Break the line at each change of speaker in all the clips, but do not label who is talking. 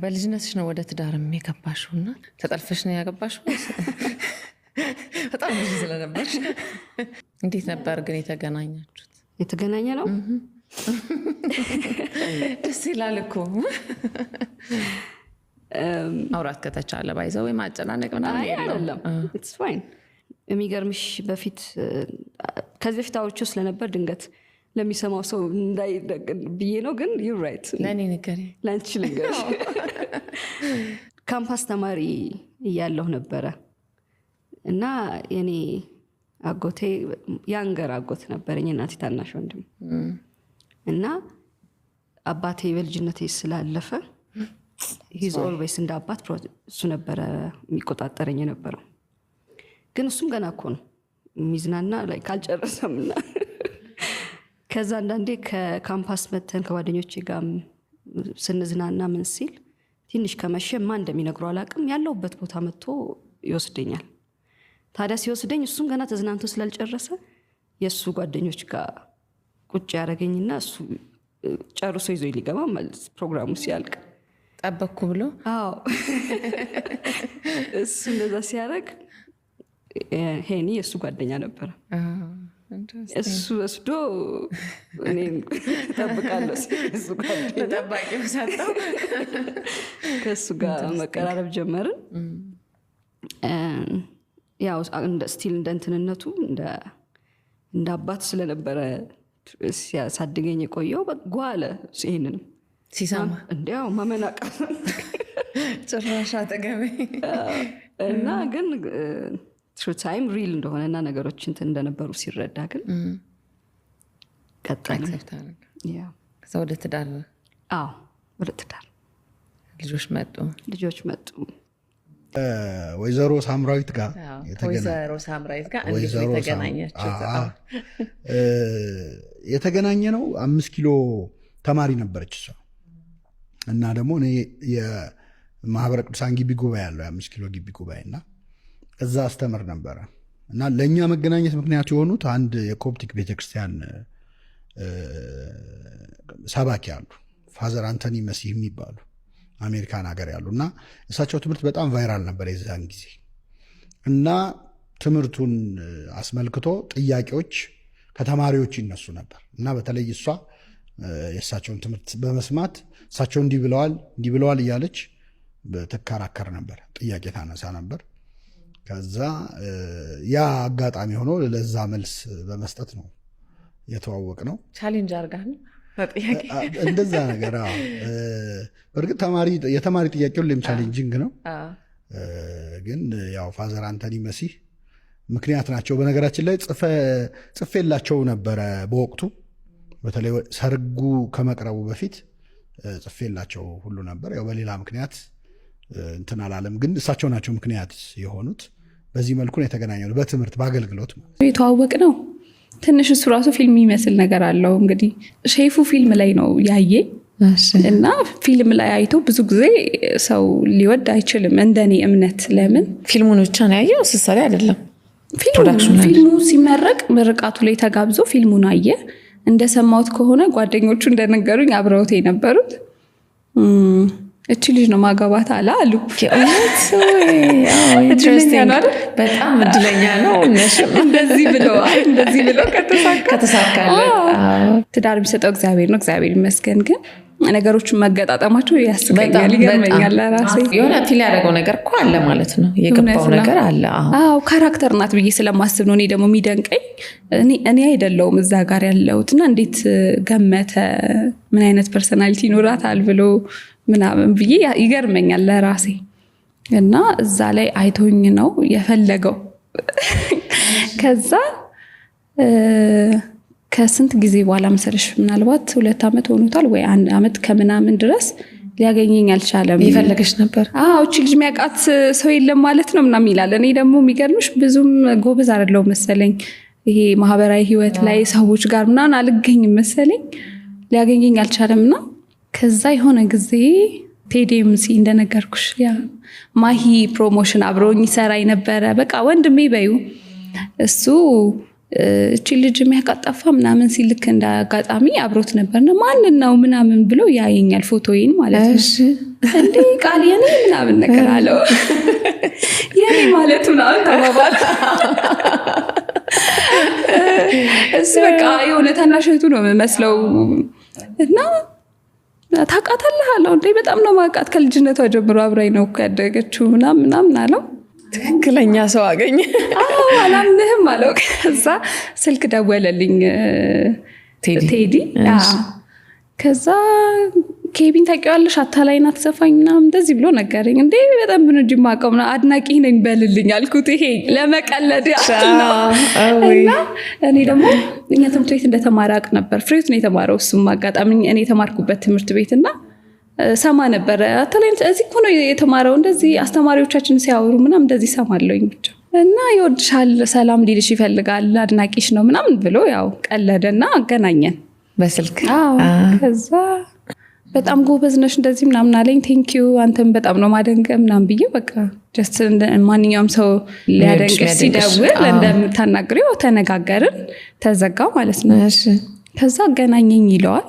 በልጅነትሽ ነው ወደ ትዳርም የገባሽውና ተጠልፈሽ ነው ያገባሽው? በጣም ልጅ ስለነበርሽ እንዴት ነበር ግን የተገናኛችሁት?
የተገናኘ ነው
ደስ ይላል እኮ አውራት ከተቻለ ባይዘው ወይ ማጨናነቅ ምናምን
አይደለም። ኢትስ ፋይን። የሚገርምሽ በፊት ከዚህ በፊት አውርቼው ስለነበር ድንገት ለሚሰማው ሰው እንዳይደግን ብዬ ነው። ግን ዩ ራይት
ለኔ ንገሪ
ላንቺ ልንገርሽ። ካምፓስ ተማሪ እያለሁ ነበረ እና የኔ አጎቴ ያንገር አጎት ነበረኝ፣ እናቴ ታናሽ ወንድም እና አባቴ በልጅነቴ ስላለፈ ሂዝ ኦልዌይስ እንደ አባት እሱ ነበረ የሚቆጣጠረኝ የነበረው። ግን እሱም ገና እኮ ነው የሚዝናና ላይ ካልጨረሰምና ከዛ አንዳንዴ ከካምፓስ መተን ከጓደኞቼ ጋር ስንዝናና ምን ሲል ትንሽ ከመሸ ማን እንደሚነግረው አላውቅም፣ ያለውበት ቦታ መጥቶ ይወስደኛል። ታዲያ ሲወስደኝ እሱም ገና ተዝናንቶ ስላልጨረሰ የእሱ ጓደኞች ጋር ቁጭ ያደረገኝና እሱ ጨርሶ ይዞ ሊገባ ማለት ፕሮግራሙ ሲያልቅ
ጠበቅኩ ብሎ
አዎ እሱ እንደዛ ሲያደርግ ሄኒ የእሱ ጓደኛ ነበረ። እሱ ወስዶ እኔን ጠብቃለሁ እሱ ጓደኛ
ጠባቂው ሰጠው።
ከእሱ ጋር መቀራረብ ጀመርን። ያው ስቲል እንደ እንትንነቱ እንደ አባት ስለነበረ ሲያሳድገኝ የቆየው ጓለ ይሄንንም
ሲሰማ
እንዲያው ማመናቃ
ጭራሽ አጠገቤ
እና ግን ትሩ ታይም ሪል እንደሆነና ነገሮች እንትን እንደነበሩ ሲረዳ ግን ቀጣይ
ከዛ ወደ ትዳር
ወደ ትዳር ልጆች መጡ።
ወይዘሮ ሳምራዊት ጋር የተገናኘ ነው። 5 ኪሎ ተማሪ ነበረች እሷ እና ደግሞ እኔ የማህበረ ቅዱሳን ግቢ ጉባኤ ያለው የ5 ኪሎ ግቢ ጉባኤ እና እዛ አስተምር ነበረ እና ለእኛ መገናኘት ምክንያት የሆኑት አንድ የኮፕቲክ ቤተክርስቲያን ሰባኪ አሉ፣ ፋዘር አንቶኒ መሲህ የሚባሉ አሜሪካን ሀገር ያሉ እና እሳቸው ትምህርት በጣም ቫይራል ነበር የዛን ጊዜ እና ትምህርቱን አስመልክቶ ጥያቄዎች ከተማሪዎች ይነሱ ነበር እና በተለይ እሷ የእሳቸውን ትምህርት በመስማት እሳቸው እንዲህ ብለዋል እያለች ትከራከር ነበር፣ ጥያቄ ታነሳ ነበር። ከዛ ያ አጋጣሚ ሆኖ ለዛ መልስ በመስጠት ነው የተዋወቅ ነው።
ቻሌንጅ አርጋን
እንደዛ ነገር በእርግጥ የተማሪ ጥያቄ ሁሌም ቻሌንጂንግ ነው። ግን ያው ፋዘር አንቶኒ መሲህ ምክንያት ናቸው። በነገራችን ላይ ጽፌላቸው ነበረ በወቅቱ፣ በተለይ ሰርጉ ከመቅረቡ በፊት ጽፌላቸው ሁሉ ነበር። ያው በሌላ ምክንያት እንትን አላለም፣ ግን እሳቸው ናቸው ምክንያት የሆኑት። በዚህ መልኩ ነው የተገናኘው፣ በትምህርት በአገልግሎት
የተዋወቅ ነው። ትንሽ እሱ ራሱ ፊልም ይመስል ነገር አለው። እንግዲህ ሼፉ ፊልም ላይ ነው ያየ እና ፊልም ላይ አይቶ ብዙ ጊዜ ሰው ሊወድ አይችልም እንደኔ እምነት። ለምን
ፊልሙን ብቻ ነው ያየው፣ ስሳሌ አይደለም።
ፊልሙ ሲመረቅ ምርቃቱ ላይ ተጋብዞ ፊልሙን አየ። እንደሰማሁት ከሆነ ጓደኞቹ እንደነገሩኝ አብረውት የነበሩት እቺ ልጅ ነው ማጋባት አለ አሉ።
በጣም እድለኛ ነው
እንደዚህ ብለው
ከተሳካለት
ትዳር የሚሰጠው እግዚአብሔር ነው። እግዚአብሔር ይመስገን። ግን ነገሮችን መገጣጠማቸው ያስቀኛል፣ ይገርመኛል። ለራሴ
የሆነ ፊል ያደረገው ነገር እኮ አለ ማለት ነው፣ የገባው ነገር አለ።
ካራክተር ናት ብዬ ስለማስብ ነው። እኔ ደግሞ የሚደንቀኝ እኔ አይደለሁም እዛ ጋር ያለሁትና እንዴት ገመተ ምን አይነት ፐርሰናሊቲ ይኖራታል ብሎ ምናምን ብዬ ይገርመኛል ለራሴ። እና እዛ ላይ አይቶኝ ነው የፈለገው። ከዛ ከስንት ጊዜ በኋላ መሰለሽ ምናልባት 2 ዓመት ሆኖታል ወይ 1 ዓመት ከምናምን ድረስ ሊያገኘኝ አልቻለም።
ይፈልግሽ ነበር?
እቺ ልጅ የሚያውቃት ሰው የለም ማለት ነው ምናምን ይላል። እኔ ደግሞ የሚገርምሽ ብዙም ጎበዝ አይደለሁም መሰለኝ ይሄ ማህበራዊ ህይወት ላይ ሰዎች ጋር ምናምን አልገኝም መሰለኝ። ሊያገኘኝ አልቻለምና ከዛ የሆነ ጊዜ ቴዲኤምሲ እንደነገርኩሽ ያ ማሂ ፕሮሞሽን አብሮኝ ይሰራ የነበረ በቃ ወንድሜ በዩ እሱ እቺ ልጅ የሚያቃጣፋ ምናምን ሲልክ እንዳጋጣሚ አብሮት ነበርና ማንን ነው ምናምን ብሎ ያየኛል ፎቶዬን ማለት ነው። እንዴ ቃል የኔ ምናምን ነገር አለው። የኔ ማለት ምናምን ተባባል። እሱ በቃ የሆነ ታናሽ እህቱ ነው የሚመስለው እና ታውቃታለህ አለው። እንዴ በጣም ነው ማውቃት ከልጅነቷ ጀምሮ አብራኝ ነው እኮ ያደገችው ምናምን አለው።
ትክክለኛ ሰው አገኘ።
አላምንህም አለው። ከዛ ስልክ ደወለልኝ ቴዲ። ከዛ ኬቢን ታውቂዋለሽ አታላይ ናት ዘፋኝ ምናምን እንደዚህ ብሎ ነገረኝ። እንዴ በጣም ነው እንጂ የማውቀው አድናቂ ነኝ በልልኝ አልኩት። ይሄ ለመቀለድ ነው። እና እኔ ደግሞ እኛ ትምህርት ቤት እንደተማረ አውቅ ነበር። ፍሬት ነው የተማረው እሱም አጋጣሚ እኔ የተማርኩበት ትምህርት ቤትና ሰማ ነበር። አታላይ እዚህ እኮ ነው የተማረው እንደዚህ አስተማሪዎቻችን ሲያወሩ ምናምን እንደዚህ ሰማለሁኝ ብቻ። እና ይወድሻል ሰላም ሊልሽ ይፈልጋል አድናቂሽ ነው ምናምን ብሎ ያው ቀለደና አገናኘን
በስልክ።
ከዛ በጣም ጎበዝ ነሽ እንደዚህ ምናምን አለኝ። ቴንኪዩ አንተም በጣም ነው ማደንቀ ምናምን ብዬ በቃ ጀስት ማንኛውም ሰው ሊያደንቅ ሲደውል እንደምታናግሪው ተነጋገርን። ተዘጋው ማለት ነው። ከዛ አገናኘኝ ይለዋል።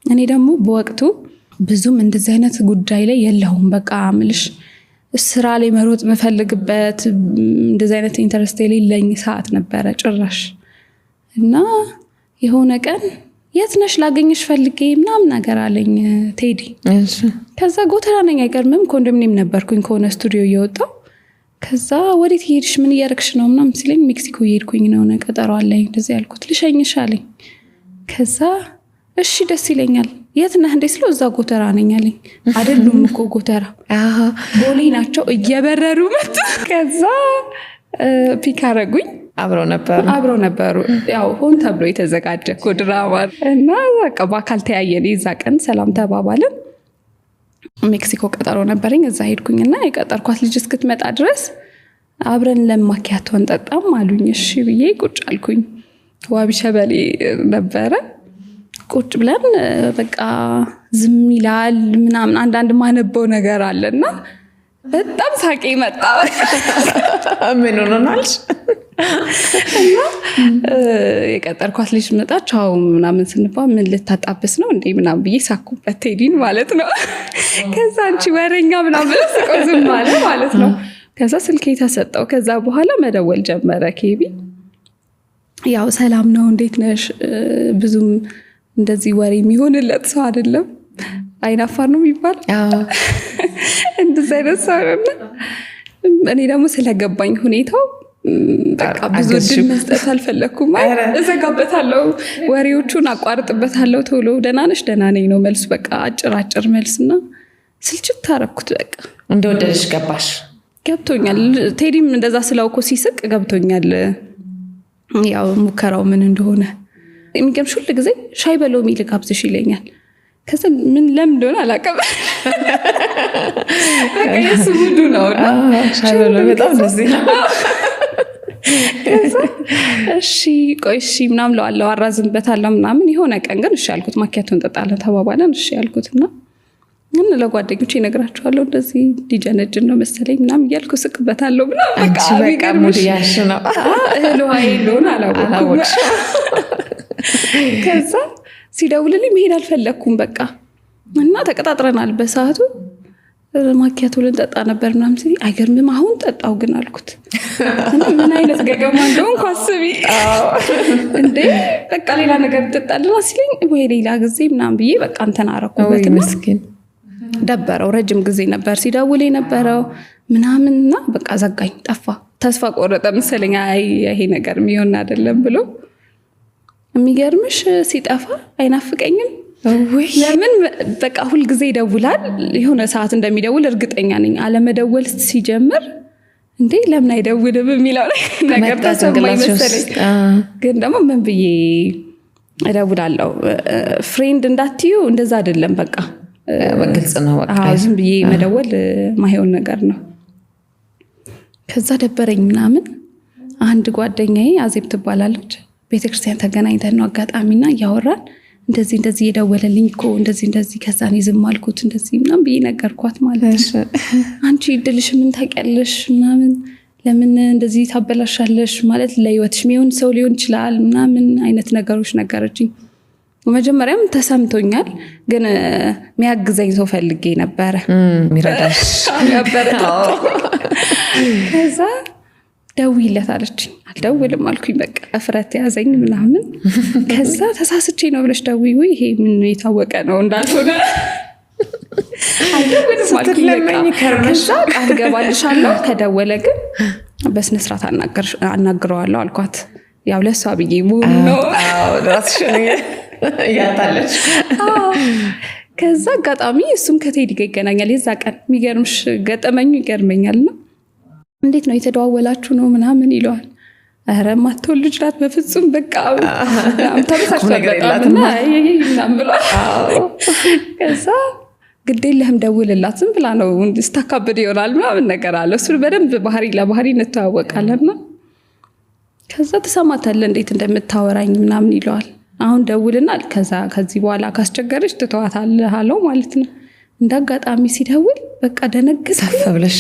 እኔ ደግሞ በወቅቱ ብዙም እንደዚህ አይነት ጉዳይ ላይ የለሁም። በቃ ምልሽ ስራ ላይ መሮጥ መፈልግበት እንደዚህ አይነት ኢንተረስት የሌለኝ ሰዓት ነበረ ጭራሽ። እና የሆነ ቀን የት ነሽ ላገኝሽ ፈልጌ ምናምን ነገር አለኝ ቴዲ። ከዛ ጎተራ ነኝ አይቀርምም ኮንዶሚኒየም ነበርኩኝ ከሆነ ስቱዲዮ እየወጣሁ። ከዛ ወዴት ሄድሽ ምን እያረግሽ ነው ምናምን ሲለኝ ሜክሲኮ እየሄድኩኝ ነው ቀጠሮ አለኝ እንደዚህ ያልኩት። ልሸኝሽ አለኝ። ከዛ እሺ ደስ ይለኛል የት ነህ እንዴ ስለው እዛ ጎተራ ነኝ አለኝ። አይደሉም እኮ ጎተራ ቦሌ ናቸው እየበረሩ መጡ። ከዛ ፒክ አረጉኝ። አብረው ነበሩ ያው ሆን ተብሎ የተዘጋጀ እኮ ድራማ እና በቃ በአካል ተያየን። የዛ ቀን ሰላም ተባባልን። ሜክሲኮ ቀጠሮ ነበረኝ እዛ ሄድኩኝና የቀጠርኳት ልጅ እስክትመጣ ድረስ አብረን ለማኪያቶ እንጠጣም አሉኝ። እሺ ብዬ ቁጭ አልኩኝ። ዋቢ ሸበሌ ነበረ። ቁጭ ብለን በቃ ዝም ይላል ምናምን አንዳንድ ማነበው ነገር አለና በጣም ሳቄ መጣ።
ምን ሆነናልሽ?
እና የቀጠርኳት ልጅ መጣች። አው ምናምን ስንባል ምን ልታጣብስ ነው እንዴ ምናምን ብዬ ሳኩበት ቴዲን ማለት ነው። ከዛ አንቺ ወሬኛ ምናምን ስቆዝም ማለት ነው። ከዛ ስልኬ ተሰጠው። ከዛ በኋላ መደወል ጀመረ ኬቢ። ያው ሰላም ነው እንዴት ነሽ? ብዙም እንደዚህ ወሬ የሚሆንለት ሰው አይደለም። አይናፋር ነው የሚባል እንደዚህ አይነት ሰው ነው። እኔ ደግሞ ስለገባኝ ሁኔታው በቃ ብዙ ድል መስጠት አልፈለኩም። እዘጋበታለሁ፣ ወሬዎቹን አቋርጥበታለሁ። ቶሎ ደህና ነሽ? ደህና ነኝ ነው መልሱ። በቃ አጭር መልስና ስልችት ታረኩት። በቃ
እንደወደድሽ ገባሽ?
ገብቶኛል። ቴዲም እንደዛ ስላውኮ ሲስቅ ገብቶኛል ያው ሙከራው ምን እንደሆነ። የሚገርምሽ ሁሉ ጊዜ ሻይ በሎሚ ልጋብዝሽ ይለኛል። ከዛ ምን ለምን እንደሆነ አላውቅም። በቃ የሱ ሙሉ ነው።
ሻይ በሎሚ በጣም ደስ ይላል።
ከዛ እሺ ቆይ እሺ ምናምን ለዋለው አራዝምበታለሁ ምናምን። የሆነ ቀን ግን እሺ አልኩት። ማኪያቶ እንጠጣለን ተባባለን። እሺ አልኩትና ምን ለጓደኞቼ እነግራቸዋለሁ እንደዚህ ዲጀነጅን ነው መሰለኝ ምናምን እያልኩ ስቅበታለሁ ምናምን።
በቃ ሙድ ያሽ ነው።
እህል ውሃ የለውን አላወቅኩም። ከዛ ሲደውልልኝ መሄድ አልፈለግኩም በቃ። እና ተቀጣጥረናል በሰዓቱ ማኪያቶ ልንጠጣ ነበር ምናምን ሲል አይገርምም አሁን ጠጣው ግን አልኩት። ምን አይነት ገገማ እንደሆንኩ አስቢ እንዴ። በቃ ሌላ ነገር እንጠጣልና ሲለኝ ወይ ሌላ ጊዜ ምናምን ብዬ በቃ እንትን አረኩበት።
ምስኪን
ደበረው። ረጅም ጊዜ ነበር ሲደውል የነበረው ምናምንና በቃ ዘጋኝ፣ ጠፋ። ተስፋ ቆረጠ መሰለኝ። አይ ይሄ ነገር የሚሆን አይደለም ብሎ። የሚገርምሽ ሲጠፋ አይናፍቀኝም። ለምን በቃ ሁል ጊዜ ይደውላል። የሆነ ሰዓት እንደሚደውል እርግጠኛ ነኝ። አለመደወል ሲጀምር እንዴ ለምን አይደውልም የሚለው ነገር ተሰማኝ መሰለኝ። ግን ደግሞ ምን ብዬ እደውላለሁ? ፍሬንድ እንዳትዩ እንደዛ አይደለም። በቃ
በግልጽ ነው። በቃ
ዝም ብዬ መደወል ማይሆን ነገር ነው። ከዛ ደበረኝ ምናምን። አንድ ጓደኛዬ አዜብ ትባላለች። ቤተክርስቲያን ተገናኝተን ነው አጋጣሚና እያወራን እንደዚህ የደወለልኝ እኮ እንደዚህ ከዛኔ ዝም አልኩት እንደዚህ ምናምን ብዬ ነገርኳት ማለት ነው። አንቺ እድልሽ ምን ታውቂያለሽ ምናምን ለምን እንደዚህ ታበላሻለሽ ማለት ለህይወትሽ የሚሆን ሰው ሊሆን ይችላል ምናምን አይነት ነገሮች ነገረችኝ። መጀመሪያም ተሰምቶኛል፣ ግን የሚያግዘኝ ሰው ፈልጌ ነበረ
ሚረዳሽ
ነበር። ከዛ ደውይለት አለችኝ። አልደውልም አልኩኝ። በቃ እፍረት ያዘኝ ምናምን። ከዛ ተሳስቼ ነው ብለሽ ደውይ፣ ወይ ይሄ ምን የታወቀ ነው እንዳልሆነ አልደውልም አልኩኝ። ከዛ ቃል ገባልሻለሁ ከደወለ ግን በስነ ስርዓት አናግረዋለሁ አልኳት። ያው ለሷ ብዬ ሙሉ ነው
ራስሽን ያታለች።
ከዛ አጋጣሚ እሱም ከቴዲ ጋር ይገናኛል። የዛ ቀን የሚገርምሽ ገጠመኙ ይገርመኛልና እንዴት ነው የተደዋወላችሁ ነው ምናምን ይለዋል። ኧረ ማተው ልጅ ናት በፍጹም በቃ ተበሳጭታለና ምናምን ብሏል። ከዛ ግዴለህም ደውልላት ዝም ብላ ነው ስታካብድ ይሆናል ምናምን ነገር አለ። እሱ በደንብ ባህሪ ለባህሪ እንተዋወቃለና ከዛ ተሰማታለ እንዴት እንደምታወራኝ ምናምን ይለዋል። አሁን ደውልና ከዚህ በኋላ ካስቸገረች ትተዋታለህ አለው ማለት ነው። እንዳጋጣሚ ሲደውል በቃ ደነገጥኩ
ብለሽ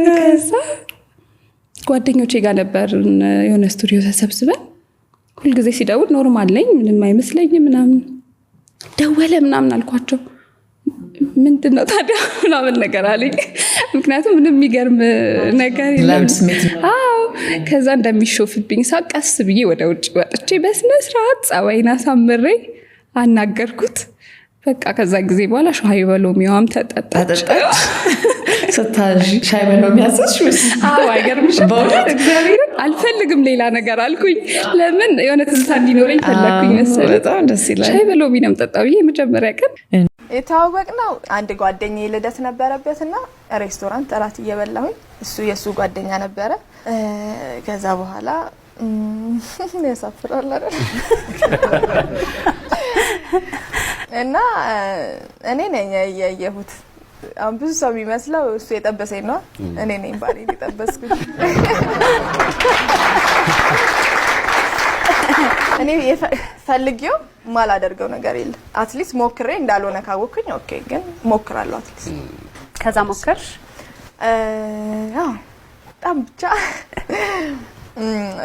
ከዛ ጓደኞቼ ጋር ነበር የሆነ ስቱዲዮ ተሰብስበን ሁልጊዜ ሲደውል ኖርማል ነኝ ምንም አይመስለኝም ምናምን ደወለ ምናምን አልኳቸው። ምንድነው ታዲያ ምናምን ነገር አለኝ። ምክንያቱም ምንም የሚገርም ነገር የለም። ከዛ እንደሚሾፍብኝ ሳቀስ ብዬ ወደ ውጭ ወጥቼ በስነ ስርዓት ጸባይና ሳምሬ አናገርኩት። በቃ ከዛ ጊዜ በኋላ ሻይ በሎሚዋም ተጠጣች።
ስታዥ ሻይ በሎሚ ያዘሽ?
አዎ አይገርምሽ? እግዚአብሔር አልፈልግም ሌላ ነገር አልኩኝ። ለምን የሆነ ትዝታ እንዲኖረኝ ፈለኩኝ መሰለኝ።
በጣም ደስ ይላል።
ሻይ በሎሚ ነው የምጠጣው የመጀመሪያ ቀን
የተዋወቅነው አንድ ጓደኛዬ ልደት ነበረበትና ሬስቶራንት እራት እየበላሁኝ እሱ የሱ ጓደኛ ነበረ። ከዛ በኋላ ያሳፍራል አይደል? እና እኔ ነኝ ያየሁት። አሁን ብዙ ሰው የሚመስለው እሱ የጠበሰኝ ነው፣ እኔ ነኝ ባሪ የጠበስኩት። እኔ ፈልጌው ማላደርገው ነገር የለም። አትሊስት ሞክሬ እንዳልሆነ ካወኩኝ ኦኬ፣ ግን ሞክራለሁ አትሊስት።
ከዛ ሞከርሽ?
በጣም ብቻ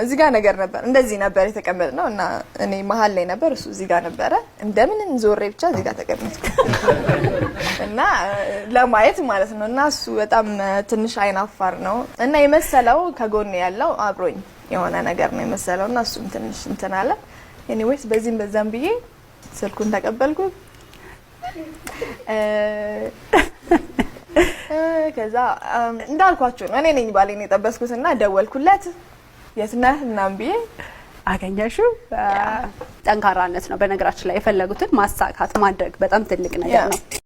እዚህ ጋር ነገር ነበር፣ እንደዚህ ነበር የተቀመጥነው እና እኔ መሀል ላይ ነበር፣ እሱ እዚህ ጋር ነበረ። እንደምንም ዞሬ ብቻ እዚህ ጋር ተቀመጥኩ እና ለማየት ማለት ነው። እና እሱ በጣም ትንሽ አይናፋር ነው እና የመሰለው ከጎን ያለው አብሮኝ የሆነ ነገር ነው የመሰለው እና እሱም ትንሽ እንትን አለ። ኤኒዌይስ በዚህም በዛም ብዬ ስልኩን ተቀበልኩ። ከዛ እንዳልኳችሁ ነው እኔ ነኝ ባሌን የጠበስኩትና ደወልኩለት። የት ነህ ምናምን ብዬ
አገኘሽው? ጠንካራነት ነው በነገራችን ላይ የፈለጉትን ማሳካት ማድረግ በጣም ትልቅ ነገር ነው።